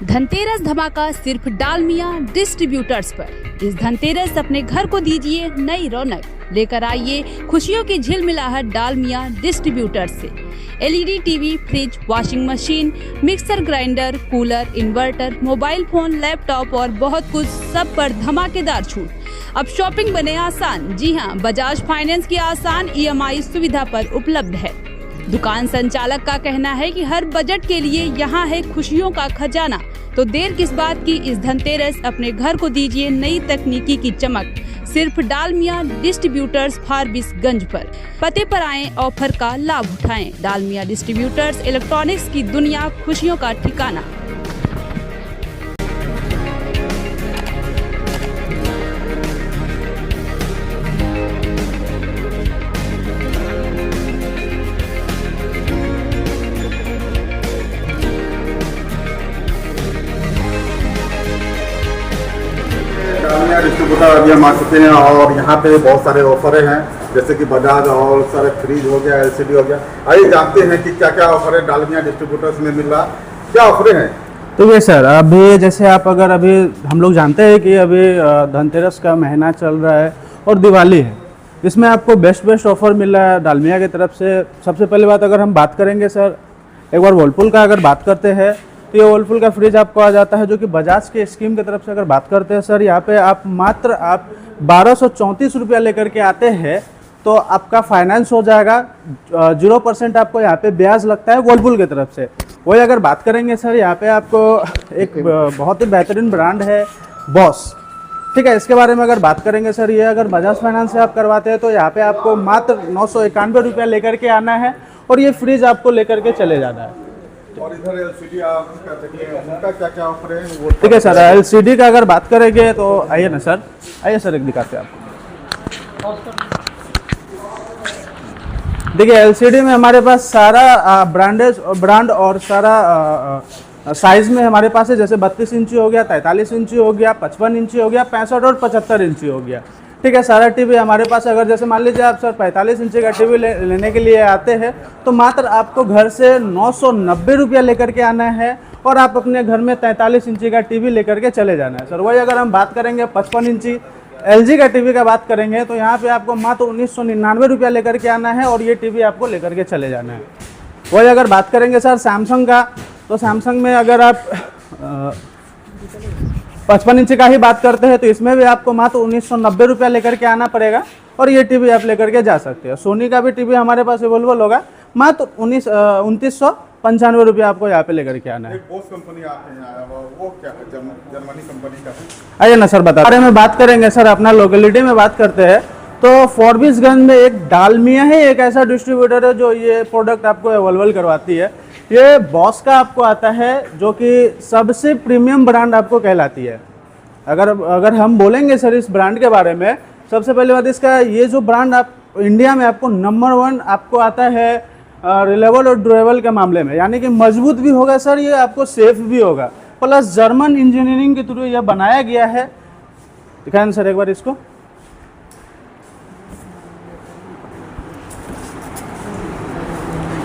धनतेरस धमाका सिर्फ डालमिया डिस्ट्रीब्यूटर्स पर। इस धनतेरस अपने घर को दीजिए नई रौनक, लेकर आइए खुशियों की झिलमिलाहट डालमिया डिस्ट्रीब्यूटर्स से। LED TV, fridge, washing machine, mixer grinder, cooler, inverter, mobile phone, laptop और बहुत कुछ, सब पर धमाकेदार छूट। अब शॉपिंग बने आसान। जी हां, बजाज फाइनेंस की आसान ईएमआई सुविधा पर उपलब्ध है। दुकान संचालक का कहना है कि हर बजट के लिए यहाँ है खुशियों का खजाना। तो देर किस बात की, इस धनतेरस अपने घर को दीजिए नई तकनीकी की चमक। सिर्फ डालमिया डिस्ट्रीब्यूटर्स फारबिसगंज पर। पते पर आएं, ऑफर का लाभ उठाएं। डालमिया डिस्ट्रीब्यूटर्स, इलेक्ट्रॉनिक्स की दुनिया, खुशियों का ठिकाना। डालमिया डिस्ट्रीब्यूटर अभी हम आ चुके हैं और यहाँ पे बहुत सारे ऑफर हैं, जैसे कि बजाज और सारे फ्रिज हो गया, एलसीडी हो गया। आइए जानते हैं कि क्या क्या ऑफर है डालमिया डिस्ट्रीब्यूटर्स में मिल रहा, क्या ऑफर हैं। तो ये सर, अभी जैसे आप अगर अभी हम लोग जानते हैं कि अभी धनतेरस का महीना चल रहा है और दिवाली है, इसमें आपको बेस्ट ऑफर मिल रहा है डालमिया की तरफ से। सबसे पहली बात अगर हम बात करेंगे सर, एक बार वर्लपुल का अगर बात करते हैं तो ये वर्लपुल का फ्रिज आपको आ जाता है, जो कि बजाज के स्कीम की तरफ से अगर बात करते हैं सर, यहाँ पे आप मात्र 1234 रुपया लेकर के आते हैं तो आपका फाइनेंस हो जाएगा। 0% आपको यहाँ पे ब्याज लगता है वर्लपुल की तरफ से। वही अगर बात करेंगे सर, यहाँ पे आपको एक बहुत ही बेहतरीन ब्रांड है बॉस, ठीक है। इसके बारे में अगर बात करेंगे सर, ये अगर बजाज फाइनेंस से आप करवाते हैं तो यहाँ पे आपको मात्र 991 रुपया लेकर के आना है और ये फ्रिज आपको लेकर के चले जाना है। और इधर एलसीडी आप उनका क्या क्या ऑफर है वो, ठीक है सर। एलसीडी का अगर बात करेंगे तो आइए ना सर, आइए सर, एक दिखाते हैं आपको। देखिए एलसीडी में हमारे पास सारा ब्रांड और सारा साइज में हमारे पास है। जैसे 32 इंची हो गया, 43 इंची हो गया, 55 इंची हो गया, 65 और 75 इंची हो गया, ठीक है। सारा टीवी हमारे पास। अगर जैसे मान लीजिए आप सर 45 इंची का टीवी लेने के लिए आते हैं तो मात्र आपको घर से 990 रुपया लेकर के आना है और आप अपने घर में 43 इंची का टीवी लेकर के चले जाना है सर। वही अगर हम बात करेंगे 55 इंची एलजी का टीवी का बात करेंगे तो यहाँ पे आपको मात्र 1999 रुपया लेकर के आना है और ये टीवी आपको लेकर के चले जाना है। वही अगर बात करेंगे सर सैमसंग का, तो सैमसंग में अगर आप 55 इंच का ही बात करते हैं तो इसमें भी आपको मात्र 1990 रुपया लेकर के आना पड़ेगा और ये टीवी आप लेकर के जा सकते हैं। सोनी का भी टीवी हमारे पास अवेलेबल होगा, मात्र 2995 रुपया आपको यहाँ पे लेकर के आना है। एक बोस कंपनी आते हैं, वो क्या है, जर्मनी कंपनी का है। आइए ना सर, बता बारे में बात करेंगे सर। अपना लोकेलिटी में बात करते हैं तो फारबिसगंज में एक डालमिया है, एक ऐसा डिस्ट्रीब्यूटर है जो ये प्रोडक्ट आपको अवेलेबल करवाती है। ये बॉस का आपको आता है, जो कि सबसे प्रीमियम ब्रांड आपको कहलाती है। अगर हम बोलेंगे सर इस ब्रांड के बारे में, सबसे पहले बात इसका, ये जो ब्रांड आप इंडिया में आपको नंबर 1 आपको आता है रिलायबल और ड्यूरेबल के मामले में, यानी कि मजबूत भी होगा सर, ये आपको सेफ भी होगा, प्लस जर्मन इंजीनियरिंग के थ्रू यह बनाया गया है। दिखाएं सर एक बार इसको।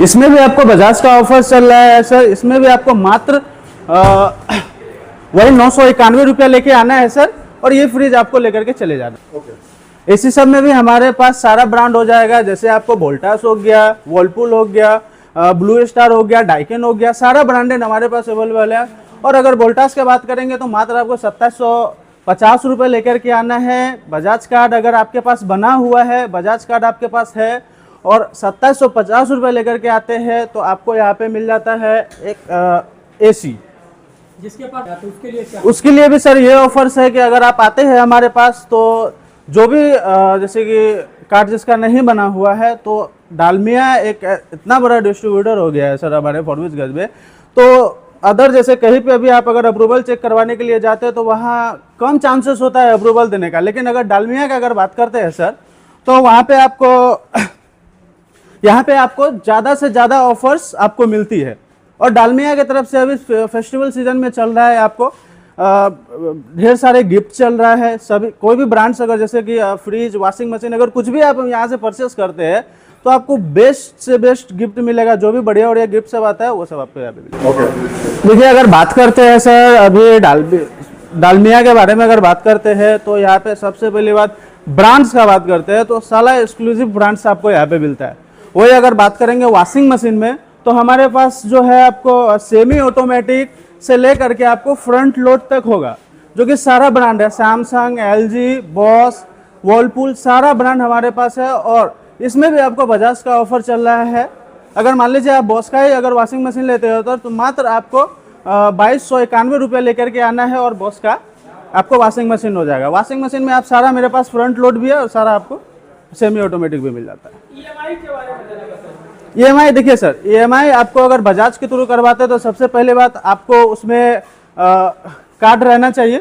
इसमें भी आपको बजाज का ऑफर चल रहा है सर। इसमें भी आपको मात्र वही 991 रुपया लेके आना है सर और ये फ्रिज आपको लेकर के चले जाना है। ओके। इसी सब में भी हमारे पास सारा ब्रांड हो जाएगा। जैसे आपको वोल्टास हो गया, वर्लपुल हो गया, ब्लू स्टार हो गया, डाइकिन हो गया, सारा ब्रांडेड हमारे पास अवेलेबल है। और अगर वोल्टास की बात करेंगे तो मात्र आपको 2750 रुपये लेकर के आना है। बजाज कार्ड अगर आपके पास बना हुआ है, बजाज कार्ड आपके पास है और 2750 रुपये लेकर के आते हैं तो आपको यहाँ पे मिल जाता है एक एसी। जिसके पास है तो उसके लिए क्या? उसके लिए भी सर ये ऑफर्स है कि अगर आप आते हैं हमारे पास तो जो भी जैसे कि कार्ड जिसका नहीं बना हुआ है, तो डालमिया एक इतना बड़ा डिस्ट्रीब्यूटर हो गया है सर हमारे फारबिसगंज में। तो अदर जैसे कहीं पे भी आप अगर अप्रूवल चेक करवाने के लिए जाते हैं तो वहाँ कम चांसेस होता है अप्रूवल देने का, लेकिन अगर डालमिया का अगर बात करते हैं सर तो वहाँ पे आपको यहाँ पे आपको ज़्यादा से ज़्यादा ऑफर्स आपको मिलती है। और डालमिया की तरफ से अभी फेस्टिवल सीजन में चल रहा है, आपको ढेर सारे गिफ्ट चल रहा है। सभी कोई भी ब्रांड्स अगर जैसे कि फ्रिज, वॉशिंग मशीन, अगर कुछ भी आप यहाँ से परचेस करते हैं तो आपको बेस्ट से बेस्ट गिफ्ट मिलेगा। जो भी बढ़िया बढ़िया गिफ्ट सब आता है वो सब आपको यहाँ पे मिलेगा। ओके, देखिए, अगर बात करते हैं सर अभी डालमिया के बारे में अगर बात करते हैं तो यहाँ पे सबसे पहली बात ब्रांड्स का बात करते हैं तो सारा एक्सक्लूसिव ब्रांड्स आपको यहाँ पे मिलता है। वही अगर बात करेंगे वॉशिंग मशीन में तो हमारे पास जो है आपको सेमी ऑटोमेटिक से लेकर के आपको फ्रंट लोड तक होगा, जो कि सारा ब्रांड है, सैमसंग, एलजी, बॉस, वर्लपूल, सारा ब्रांड हमारे पास है। और इसमें भी आपको बजाज का ऑफर चल रहा है। अगर मान लीजिए आप बॉस का ही अगर वॉशिंग मशीन लेते हो तो मात्र आपको 2291 रुपये लेकर के आना है और बॉस का आपको वॉशिंग मशीन हो जाएगा। वॉशिंग मशीन में आप सारा, मेरे पास फ्रंट लोड भी है और सारा आपको सेमी ऑटोमेटिक भी मिल जाता है। EMI के बारे में जानेगा सर। EMI देखिए सर, EMI आपको अगर बजाज के थ्रू करवाते हैं तो सबसे पहले बात आपको उसमें कार्ड रहना चाहिए।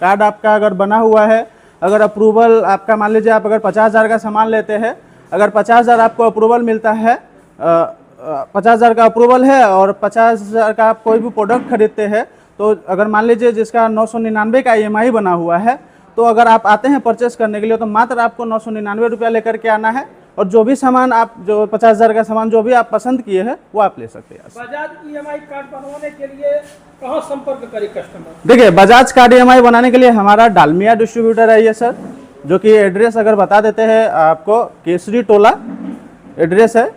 कार्ड आपका अगर बना हुआ है, अगर अप्रूवल आपका, मान लीजिए आप अगर 50,000 का सामान लेते हैं, अगर 50,000 आपको अप्रूवल मिलता है, 50,000 का अप्रूवल है और 50,000 का आप कोई भी प्रोडक्ट खरीदते हैं तो अगर मान लीजिए जिसका 999 का EMI बना हुआ है तो अगर आप आते हैं परचेस करने के लिए तो मात्र आपको 999 रुपया लेकर के आना है और जो भी सामान आप, जो 50,000 का सामान जो भी आप पसंद किए हैं वो आप ले सकते हैं। बजाज EMI कार्ड बनवाने के लिए कहाँ संपर्क करे कस्टमर? देखिए, बजाज कार्ड EMI बनाने के लिए हमारा डालमिया डिस्ट्रीब्यूटर है ये सर, जो कि एड्रेस अगर बता देते हैं आपको, केसरी टोला एड्रेस है।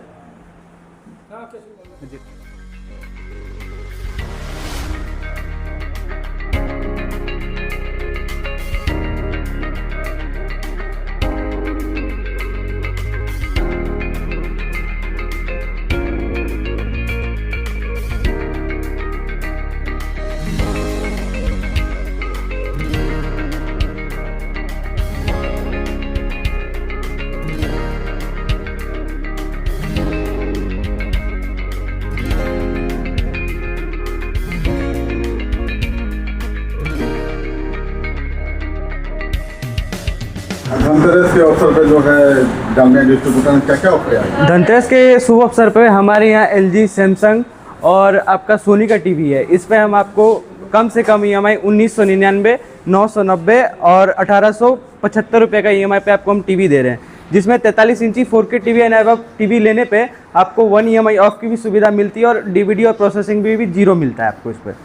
धनतेरस के अवसर पे जो है डालमिया डिस्ट्रीब्यूटर में क्या क्या ऑफर है? धनतेरस के शुभ अवसर पर हमारे यहाँ LG, सैमसंग और आपका सोनी का टीवी है। इस पे हम आपको कम से कम EMI 1999, 990 और 1875 रुपये का EMI पे आपको हम टीवी दे रहे हैं, जिसमें 43 इंची 4K टीवी एंड अब टीवी लेने पे आपको 1 EMI ऑफ की भी सुविधा मिलती है और DVD और प्रोसेसिंग भी 0 मिलता है आपको इस पर,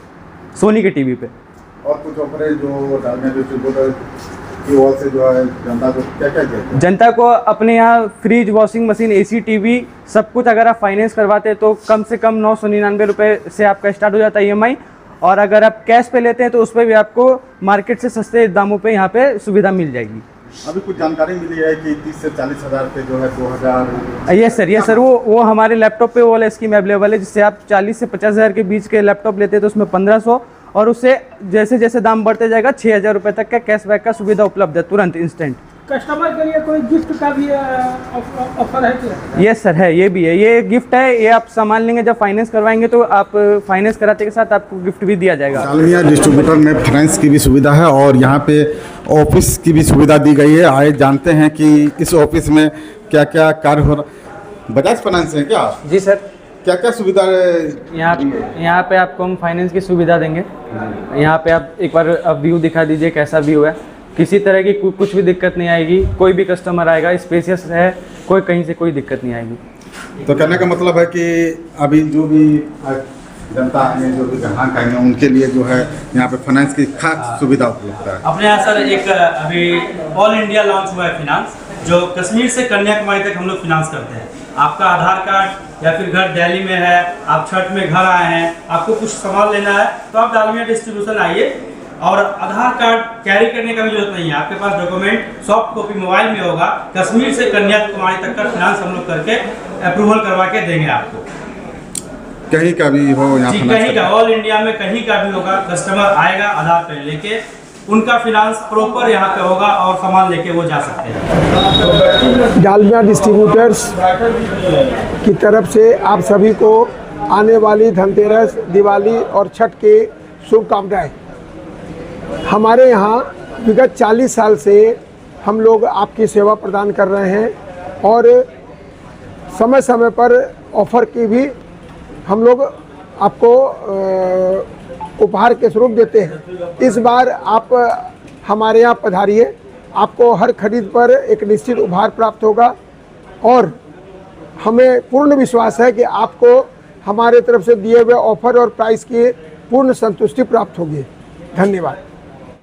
सोनी के टीवी पे। और कुछ ऑफर है जो डालमिया डिस्ट्रीब्यूटर की ओर से जो है जनता को क्या क्या कहते हैं? जनता को अपने यहाँ fridge, washing machine, AC, TV सब कुछ अगर आप फाइनेंस करवाते हैं तो कम से कम 999 रुपये से आपका स्टार्ट हो जाता है EMI। और अगर आप कैश पे लेते हैं तो उस पर भी आपको मार्केट से सस्ते दामों पे यहाँ पे सुविधा मिल जाएगी। अभी कुछ जानकारी मिली है कि 30 से 40 हज़ार पे जो है 2000। ये सर वो हमारे लैपटॉप पे वो वाला स्कीम अवेलेबल है, जिससे आप 40 से 50 हज़ार के बीच के लैपटॉप लेते हैं तो उसमें 1500 और उससे जैसे जैसे दाम बढ़ते जाएगा 6,000 रुपये तक का कैशबैक का सुविधा उपलब्ध है तुरंत इंस्टेंट। कस्टमर के लिए कोई गिफ्ट का भी ऑफर है क्या? यस सर है, ये भी है, ये गिफ्ट है। ये आप सामान लेंगे जब फाइनेंस करवाएंगे तो आप फाइनेंस कराते के साथ आपको गिफ्ट भी दिया जाएगा। डालमिया डिस्ट्रीब्यूटर में फाइनेंस की भी सुविधा है और यहाँ पे ऑफिस की भी सुविधा दी गई है। आए जानते हैं कि इस ऑफिस में क्या क्या कार्य हो रहा। बजाज फाइनेंस है क्या? जी सर, क्या क्या सुविधा यहाँ पे आपको हम फाइनेंस की सुविधा देंगे। यहाँ पे आप एक बार व्यू दिखा दीजिए कैसा व्यू है, किसी तरह की कुछ भी दिक्कत नहीं आएगी। कोई भी कस्टमर आएगा, स्पेसियस है, कोई कहीं से कोई दिक्कत नहीं आएगी। तो कहने का मतलब है कि अभी जो भी जनता आएंगे, जो भी ग्राहक आएंगे, उनके लिए जो है यहाँ पे फाइनेंस की खास सुविधा उपलब्ध है। अपने यहाँ सर एक अभी ऑल इंडिया लॉन्च हुआ है फिनांस, जो कश्मीर से कन्याकुमारी तक हम लोग फिनांस करते हैं। आपका आधार कार्ड या फिर घर दिल्ली में है, आप छठ में घर आए हैं, आपको कुछ सामान लेना है तो आप डालमिया डिस्ट्रीब्यूशन आइए। और आधार कार्ड कैरी करने का भी जरूरत नहीं है, आपके पास डॉक्यूमेंट सॉफ्ट कॉपी मोबाइल में होगा। कश्मीर से कन्याकुमारी तक का फिनांस हम लोग करके अप्रूवल करवा के देंगे आपको। कहीं का भी हो यहाँ जी, कहीं का, ऑल इंडिया में कहीं का भी होगा। कस्टमर आएगा आधार कार्ड लेके, उनका फिनांस प्रॉपर यहाँ पे होगा और सामान लेके वो जा सकते हैं। डालमिया डिस्ट्रीब्यूटर्स की तरफ से आप सभी को आने वाली धनतेरस, दिवाली और छठ की शुभकामनाएं। हमारे यहाँ विगत 40 साल से हम लोग आपकी सेवा प्रदान कर रहे हैं और समय समय पर ऑफ़र की भी हम लोग आपको उपहार के स्वरूप देते हैं। इस बार आप हमारे यहाँ पधारिए, आपको हर खरीद पर एक निश्चित उपहार प्राप्त होगा और हमें पूर्ण विश्वास है कि आपको हमारे तरफ से दिए हुए ऑफर और प्राइस की पूर्ण संतुष्टि प्राप्त होगी। धन्यवाद।